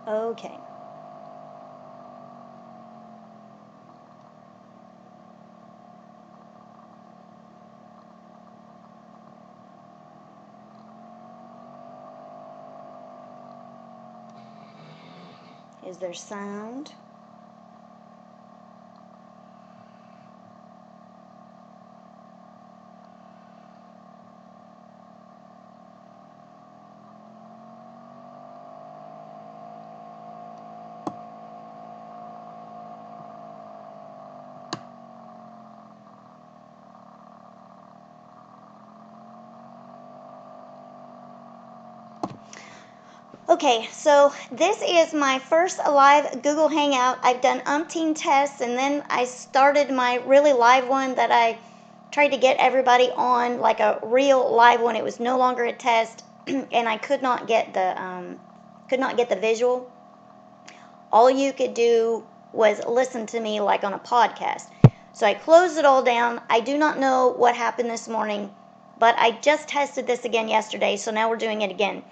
Okay. Is there sound? Okay, so this is my first live Google Hangout. I've done umpteen tests, and then I started my really live one that I tried to get everybody on, like a real live one. It was no longer a test, and I could not get the visual. All you could do was listen to me like on a podcast. So I closed it all down. I do not know what happened this morning, but I just tested this again yesterday, so now we're doing it again.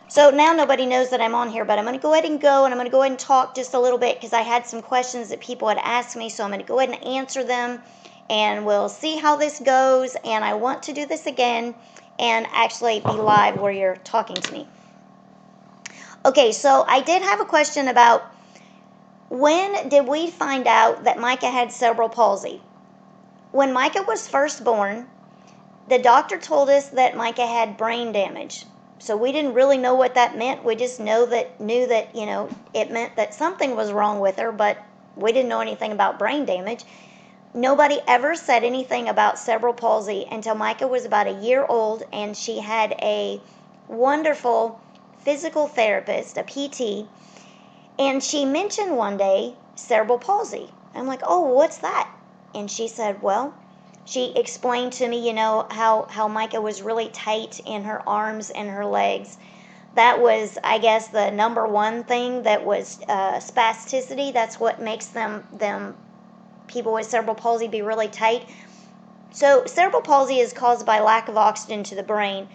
So now nobody knows that I'm on here, but I'm going to go ahead and go, and I'm going to go ahead and talk just a little bit because I had some questions that people had asked me, so I'm going to go ahead and answer them, and we'll see how this goes. And I want to do this again and actually be live where you're talking to me. Okay, so I did have a question about when did we find out that Micah had cerebral palsy? When Micah was first born, the doctor told us that Micah had brain damage. So we didn't really know what that meant. We just knew that it meant that something was wrong with her, but we didn't know anything about brain damage. Nobody ever said anything about cerebral palsy until Micah was about a year old, and she had a wonderful physical therapist, a PT, and she mentioned one day cerebral palsy. I'm like, oh, what's that? And she said, well, she explained to me, how Micah was really tight in her arms and her legs. That was, I guess, the number one thing that was spasticity. That's what makes them people with cerebral palsy be really tight. So cerebral palsy is caused by lack of oxygen to the brain.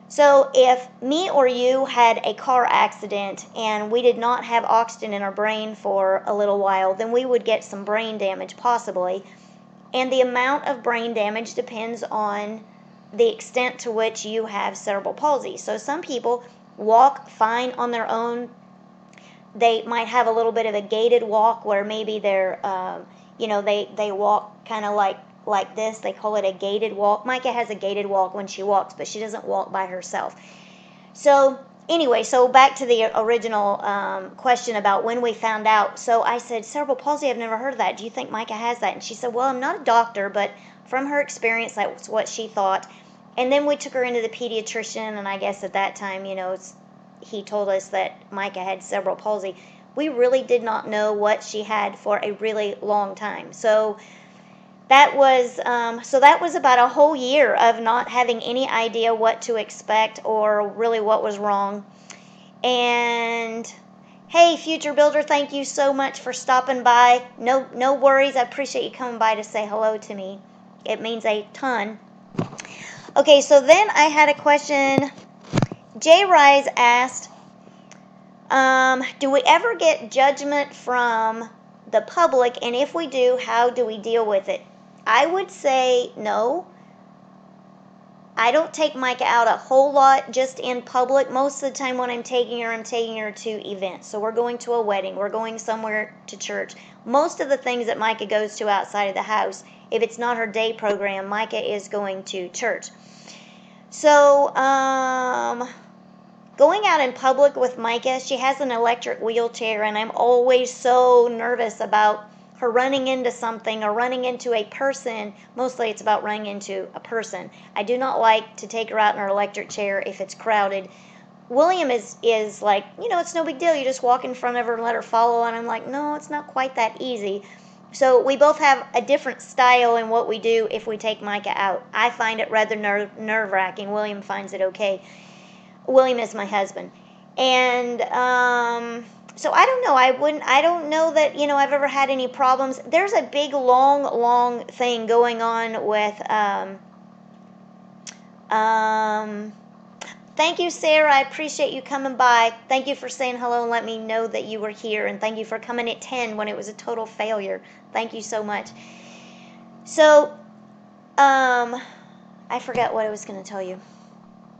So if me or you had a car accident and we did not have oxygen in our brain for a little while, then we would get some brain damage possibly. And the amount of brain damage depends on the extent to which you have cerebral palsy. So some people walk fine on their own. They might have a little bit of a gated walk where maybe they're, they walk kind of like this. They call it a gated walk. Micah has a gated walk when she walks, but she doesn't walk by herself. So anyway, so back to the original question about when we found out. So I said, cerebral palsy, I've never heard of that. Do you think Micah has that? And she said, well, I'm not a doctor, but from her experience, that's what she thought. And then we took her into the pediatrician, and I guess at that time, he told us that Micah had cerebral palsy. We really did not know what she had for a really long time. So that was about a whole year of not having any idea what to expect or really what was wrong. And hey, future builder, thank you so much for stopping by. No worries. I appreciate you coming by to say hello to me. It means a ton. Okay, so then I had a question. Jay Rise asked, do we ever get judgment from the public? And if we do, how do we deal with it? I would say no. I don't take Micah out a whole lot just in public. Most of the time when I'm taking her to events. So we're going to a wedding. We're going somewhere to church. Most of the things that Micah goes to outside of the house, if it's not her day program, Micah is going to church. So, going out in public with Micah, she has an electric wheelchair, and I'm always so nervous about her running into something or running into a person. Mostly it's about running into a person. I do not like to take her out in her electric chair if it's crowded. William is like, it's no big deal. You just walk in front of her and let her follow. And I'm like, no, it's not quite that easy. So we both have a different style in what we do if we take Micah out. I find it rather nerve-wracking. William finds it okay. William is my husband. And so I don't know. I don't know that, I've ever had any problems. There's a big, long thing going on with, Thank you, Sarah. I appreciate you coming by. Thank you for saying hello and let me know that you were here. And thank you for coming at 10 when it was a total failure. Thank you so much. So, I forgot what I was going to tell you.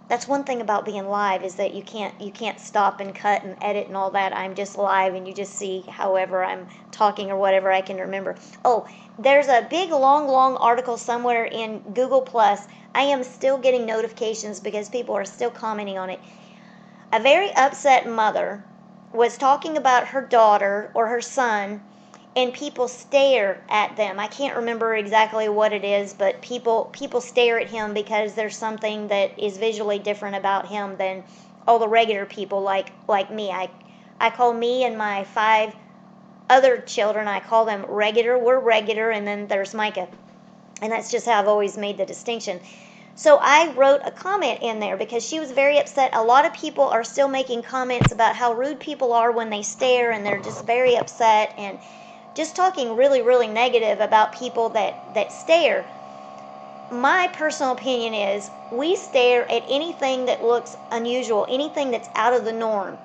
That's one thing about being live is that you can't stop and cut and edit and all that. I'm just live and you just see however I'm talking or whatever I can remember. Oh, there's a big long article somewhere in Google Plus. I am still getting notifications because people are still commenting on it. A very upset mother was talking about her daughter or her son, and people stare at them. I can't remember exactly what it is, but people stare at him because there's something that is visually different about him than all the regular people like me. I call me and my 5 other children, I call them regular. We're regular, and then there's Micah. And that's just how I've always made the distinction. So I wrote a comment in there because she was very upset. A lot of people are still making comments about how rude people are when they stare, and they're just very upset and just talking really negative about people that stare. My personal opinion is we stare at anything that looks unusual, anything that's out of the norm.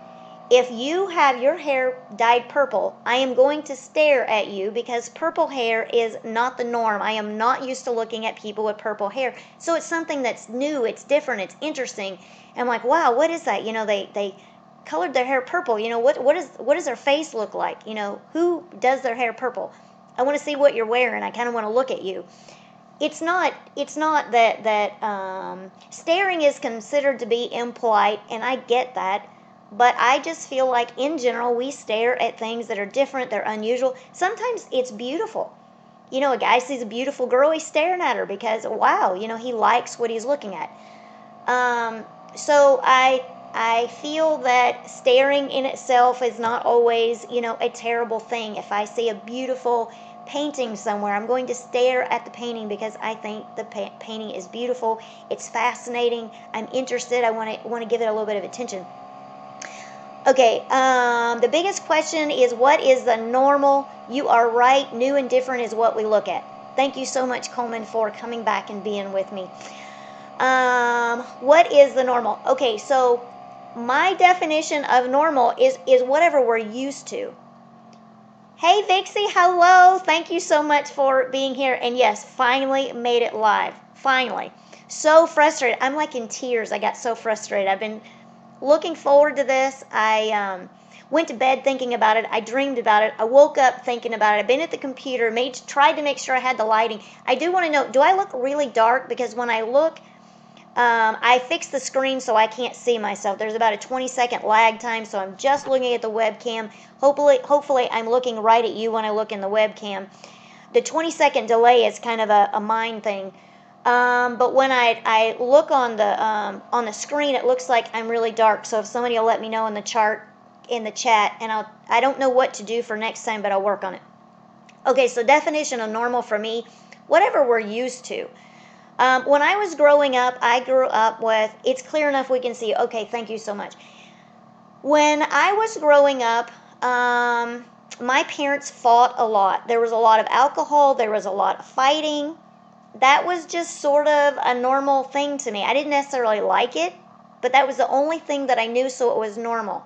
If you have your hair dyed purple, I am going to stare at you because purple hair is not the norm. I am not used to looking at people with purple hair. So it's something that's new, it's different, it's interesting. And I'm like, wow, what is that? They colored their hair purple. What does their face look like? Who does their hair purple? I want to see what you're wearing. I kind of want to look at you. It's not that staring is considered to be impolite, and I get that. But I just feel like, in general, we stare at things that are different, they're unusual. Sometimes it's beautiful. A guy sees a beautiful girl, he's staring at her because, wow, he likes what he's looking at. So I feel that staring in itself is not always, a terrible thing. If I see a beautiful painting somewhere, I'm going to stare at the painting because I think the painting is beautiful. It's fascinating. I'm interested. I want to give it a little bit of attention. Okay, the biggest question is, what is the normal? You are right, new and different is what we look at. Thank you so much, Coleman, for coming back and being with me. What is the normal? Okay, so my definition of normal is whatever we're used to. Hey, Vixie, hello. Thank you so much for being here. And yes, finally made it live. Finally. So frustrated. I'm like in tears. I got so frustrated. I've been looking forward to this. I went to bed thinking about it. I dreamed about it. I woke up thinking about it. I've been at the computer, tried to make sure I had the lighting. I do want to know, do I look really dark? Because when I look, I fixed the screen so I can't see myself. There's about a 20-second lag time, so I'm just looking at the webcam. Hopefully I'm looking right at you when I look in the webcam. The 20-second delay is kind of a mind thing. But when I look on the screen, it looks like I'm really dark. So if somebody will let me know in the chat, and I don't know what to do for next time, but I'll work on it. Okay, so definition of normal for me, whatever we're used to. When I was growing up, I grew up with, it's clear enough we can see. Okay, thank you so much. When I was growing up, my parents fought a lot. There was a lot of alcohol. There was a lot of fighting. That was just sort of a normal thing to me. I didn't necessarily like it, but that was the only thing that I knew, so it was normal.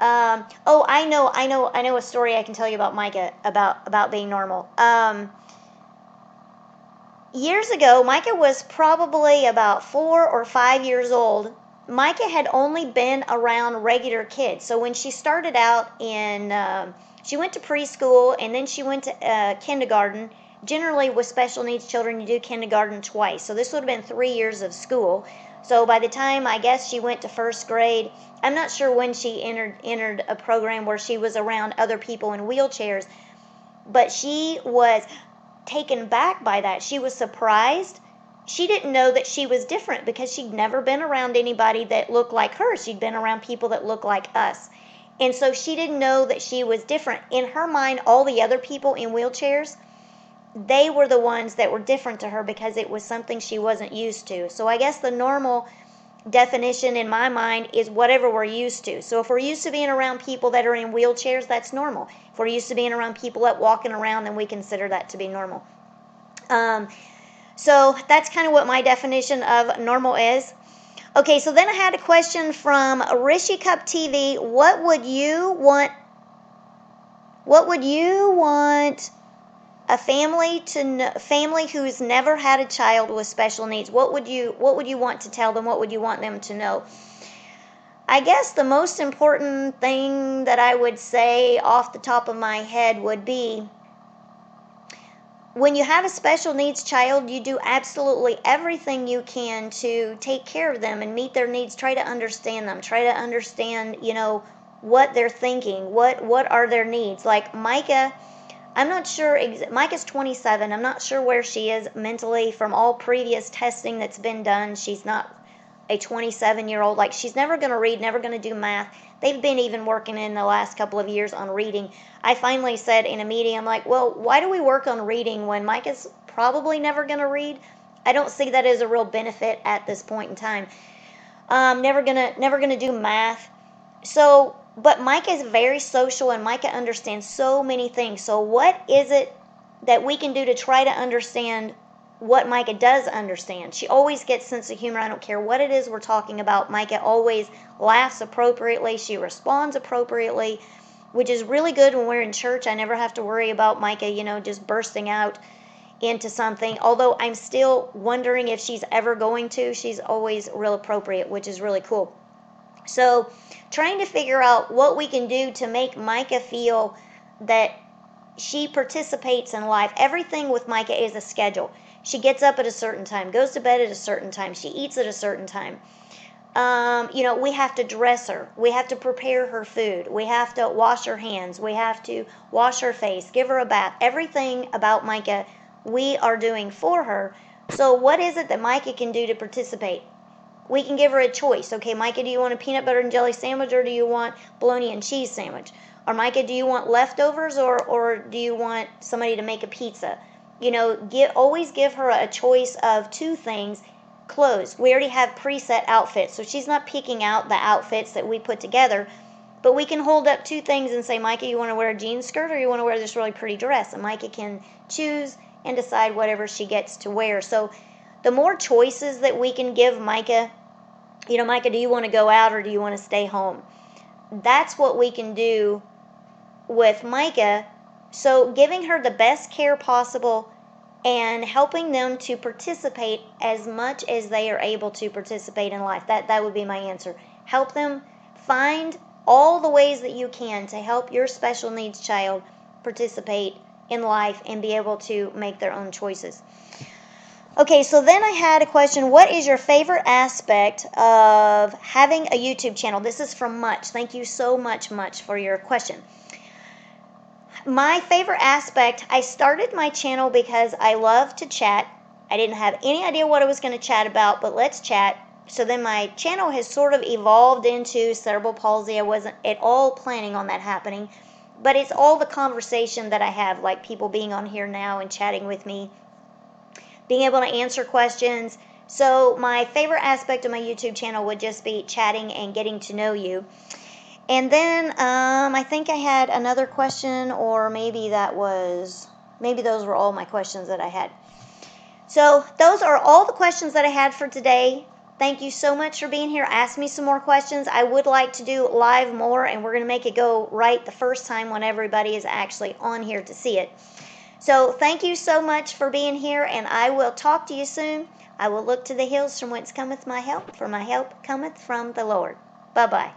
Oh, I know a story I can tell you about Micah, about being normal. Years ago, Micah was probably about 4 or 5 years old. Micah had only been around regular kids. So when she started out she went to preschool, and then she went to kindergarten. Generally, with special needs children, you do kindergarten twice. So this would have been 3 years of school. So by the time, I guess, she went to first grade, I'm not sure when she entered a program where she was around other people in wheelchairs, but she was taken back by that. She was surprised. She didn't know that she was different because she'd never been around anybody that looked like her. She'd been around people that looked like us. And so she didn't know that she was different. In her mind, all the other people in wheelchairs, they were the ones that were different to her because it was something she wasn't used to. So I guess the normal definition in my mind is whatever we're used to. So if we're used to being around people that are in wheelchairs, that's normal. If we're used to being around people that walking around, then we consider that to be normal. So that's kind of what my definition of normal is. Okay, so then I had a question from Rishi Cup TV. What would you want a family who's never had a child with special needs? What would you want to tell them? What would you want them to know? I guess the most important thing that I would say off the top of my head would be, when you have a special needs child, you do absolutely everything you can to take care of them and meet their needs. Try to understand them. Try to understand, what they're thinking. What are their needs? Like Micah, I'm not sure. Micah's 27. I'm not sure where she is mentally from all previous testing that's been done. She's not a 27-year-old. Like, she's never going to read, never going to do math. They've been even working in the last couple of years on reading. I finally said in a meeting, I'm like, well, why do we work on reading when Micah's probably never going to read? I don't see that as a real benefit at this point in time. Never gonna do math. So, but Micah is very social, and Micah understands so many things. So what is it that we can do to try to understand what Micah does understand? She always gets sense of humor. I don't care what it is we're talking about. Micah always laughs appropriately. She responds appropriately, which is really good when we're in church. I never have to worry about Micah, just bursting out into something. Although I'm still wondering if she's ever going to. She's always real appropriate, which is really cool. So trying to figure out what we can do to make Micah feel that she participates in life. Everything with Micah is a schedule. She gets up at a certain time, goes to bed at a certain time, she eats at a certain time. We have to dress her. We have to prepare her food. We have to wash her hands. We have to wash her face, give her a bath. Everything about Micah we are doing for her. So what is it that Micah can do to participate? We can give her a choice. Okay, Micah, do you want a peanut butter and jelly sandwich, or do you want bologna and cheese sandwich? Or Micah, do you want leftovers, or do you want somebody to make a pizza? Always give her a choice of two things. Clothes. We already have preset outfits, so she's not picking out the outfits that we put together. But we can hold up two things and say, Micah, you want to wear a jean skirt, or you want to wear this really pretty dress? And Micah can choose and decide whatever she gets to wear. So the more choices that we can give Micah, Micah, do you want to go out or do you want to stay home? That's what we can do with Micah. So giving her the best care possible and helping them to participate as much as they are able to participate in life. That would be my answer. Help them find all the ways that you can to help your special needs child participate in life and be able to make their own choices. Okay, so then I had a question. What is your favorite aspect of having a YouTube channel? This is from Much. Thank you so much, for your question. My favorite aspect, I started my channel because I love to chat. I didn't have any idea what I was going to chat about, but let's chat. So then my channel has sort of evolved into cerebral palsy. I wasn't at all planning on that happening, but it's all the conversation that I have, like people being on here now and chatting with me, being able to answer questions. So my favorite aspect of my YouTube channel would just be chatting and getting to know you. And then I think I had another question, or maybe those were all my questions that I had. So those are all the questions that I had for today. Thank you so much for being here. Ask me some more questions. I would like to do live more, and we're going to make it go right the first time when everybody is actually on here to see it. So thank you so much for being here, and I will talk to you soon. I will look to the hills from whence cometh my help, for my help cometh from the Lord. Bye-bye.